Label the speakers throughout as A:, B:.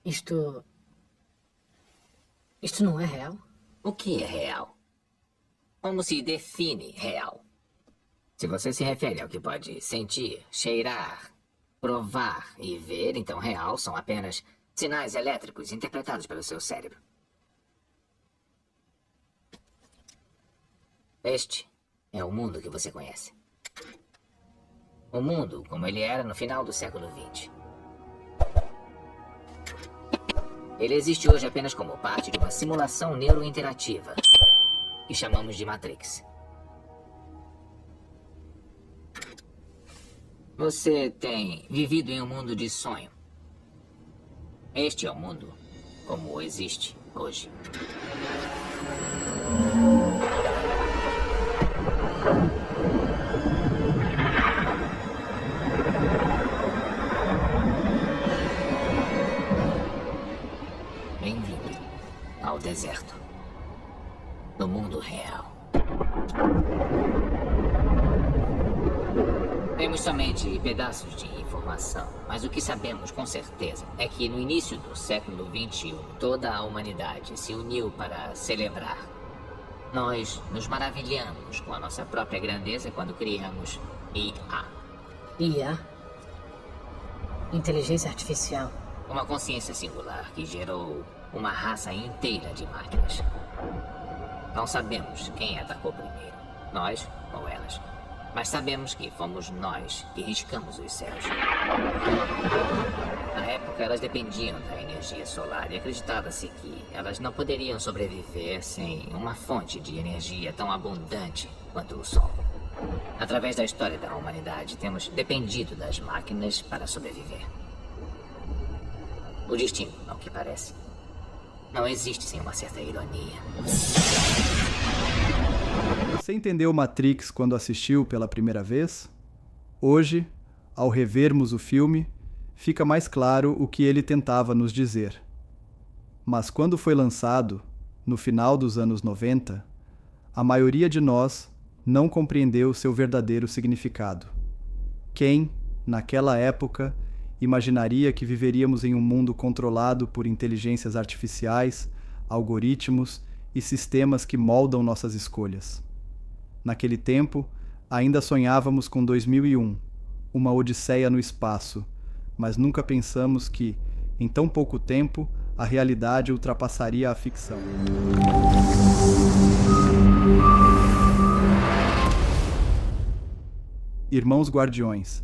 A: Isto... Isto não é real?
B: O que é real? Como se define real? Se você se refere ao que pode sentir, cheirar, provar e ver, então real são apenas sinais elétricos interpretados pelo seu cérebro. Este é o mundo que você conhece. O mundo como ele era no final do século XX. Ele existe hoje apenas como parte de uma simulação neurointerativa que chamamos de Matrix. Você tem vivido em um mundo de sonho. Este é o mundo como existe hoje. Bem-vindo ao deserto do mundo real. Temos somente pedaços de informação, mas o que sabemos com certeza é que no início do século XXI, toda a humanidade se uniu para celebrar. Nós nos maravilhamos com a nossa própria grandeza quando criamos IA.
A: IA? Inteligência Artificial.
B: Uma consciência singular que gerou uma raça inteira de máquinas. Não sabemos quem atacou primeiro, nós ou elas. Mas sabemos que fomos nós que riscamos os céus. Na época, elas dependiam da energia solar e acreditava-se que elas não poderiam sobreviver sem uma fonte de energia tão abundante quanto o Sol. Através da história da humanidade, temos dependido das máquinas para sobreviver. O destino, ao que parece, não existe sem uma certa ironia.
C: Você entendeu Matrix quando assistiu pela primeira vez? Hoje, ao revermos o filme, fica mais claro o que ele tentava nos dizer. Mas quando foi lançado, no final dos anos 90, a maioria de nós não compreendeu seu verdadeiro significado. Quem, naquela época, imaginaria que viveríamos em um mundo controlado por inteligências artificiais, algoritmos e sistemas que moldam nossas escolhas? Naquele tempo, ainda sonhávamos com 2001, uma odisseia no espaço, mas nunca pensamos que, em tão pouco tempo, a realidade ultrapassaria a ficção. Irmãos Guardiões,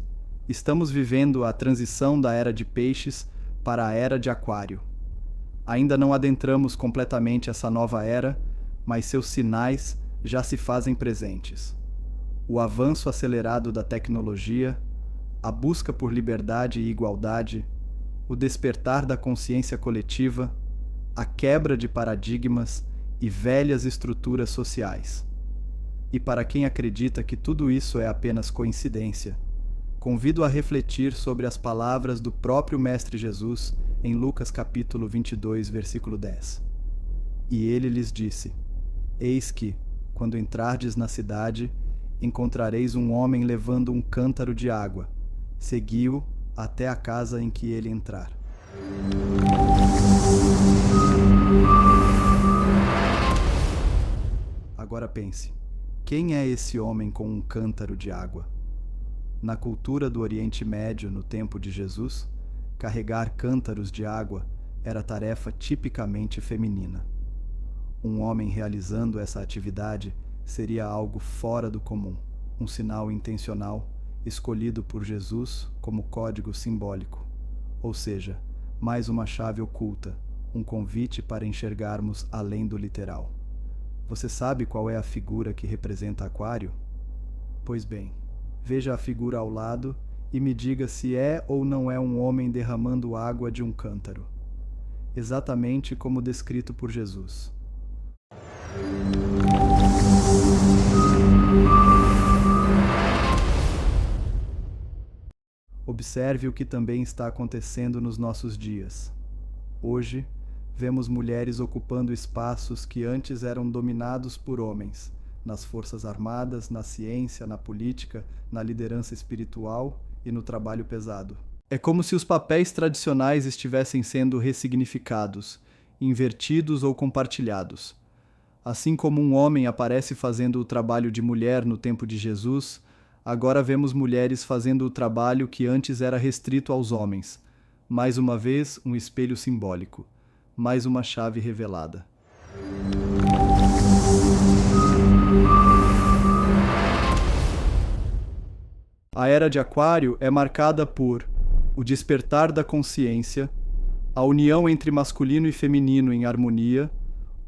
C: estamos vivendo a transição da era de peixes para a era de aquário. Ainda não adentramos completamente essa nova era, mas seus sinais já se fazem presentes. O avanço acelerado da tecnologia, a busca por liberdade e igualdade, o despertar da consciência coletiva, a quebra de paradigmas e velhas estruturas sociais. E para quem acredita que tudo isso é apenas coincidência, convido a refletir sobre as palavras do próprio Mestre Jesus em Lucas capítulo 22, versículo 10. E ele lhes disse: Eis que, quando entrardes na cidade, encontrareis um homem levando um cântaro de água. Segui-o até a casa em que ele entrar. Agora pense, quem é esse homem com um cântaro de água? Na cultura do Oriente Médio, no tempo de Jesus, carregar cântaros de água era tarefa tipicamente feminina. Um homem realizando essa atividade seria algo fora do comum, um sinal intencional escolhido por Jesus como código simbólico, ou seja, mais uma chave oculta, um convite para enxergarmos além do literal. Você sabe qual é a figura que representa Aquário? Pois bem, veja a figura ao lado e me diga se é ou não é um homem derramando água de um cântaro, exatamente como descrito por Jesus. Observe o que também está acontecendo nos nossos dias. Hoje, vemos mulheres ocupando espaços que antes eram dominados por homens, nas forças armadas, na ciência, na política, na liderança espiritual e no trabalho pesado. É como se os papéis tradicionais estivessem sendo ressignificados, invertidos ou compartilhados. Assim como um homem aparece fazendo o trabalho de mulher no tempo de Jesus, agora vemos mulheres fazendo o trabalho que antes era restrito aos homens. Mais uma vez, um espelho simbólico. Mais uma chave revelada. A Era de Aquário é marcada por o despertar da consciência, a união entre masculino e feminino em harmonia,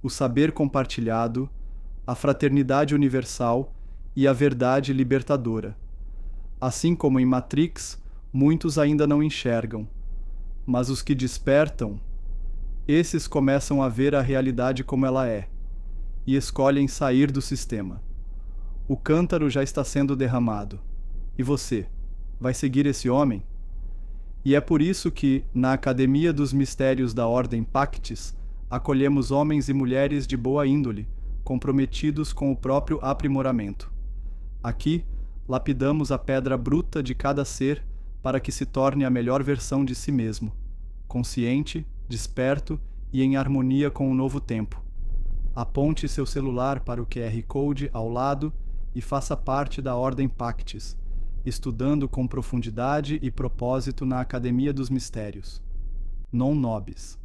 C: o saber compartilhado, a fraternidade universal e a verdade libertadora. Assim como em Matrix, muitos ainda não enxergam, mas os que despertam, esses começam a ver a realidade como ela é e escolhem sair do sistema. O cântaro já está sendo derramado. E você, vai seguir esse homem? E é por isso que, na Academia dos Mistérios da Ordem Pactis, acolhemos homens e mulheres de boa índole, comprometidos com o próprio aprimoramento. Aqui, lapidamos a pedra bruta de cada ser para que se torne a melhor versão de si mesmo, consciente, desperto e em harmonia com o novo tempo. Aponte seu celular para o QR Code ao lado e faça parte da Ordem Pactis, estudando com profundidade e propósito na Academia dos Mistérios. Non nobis.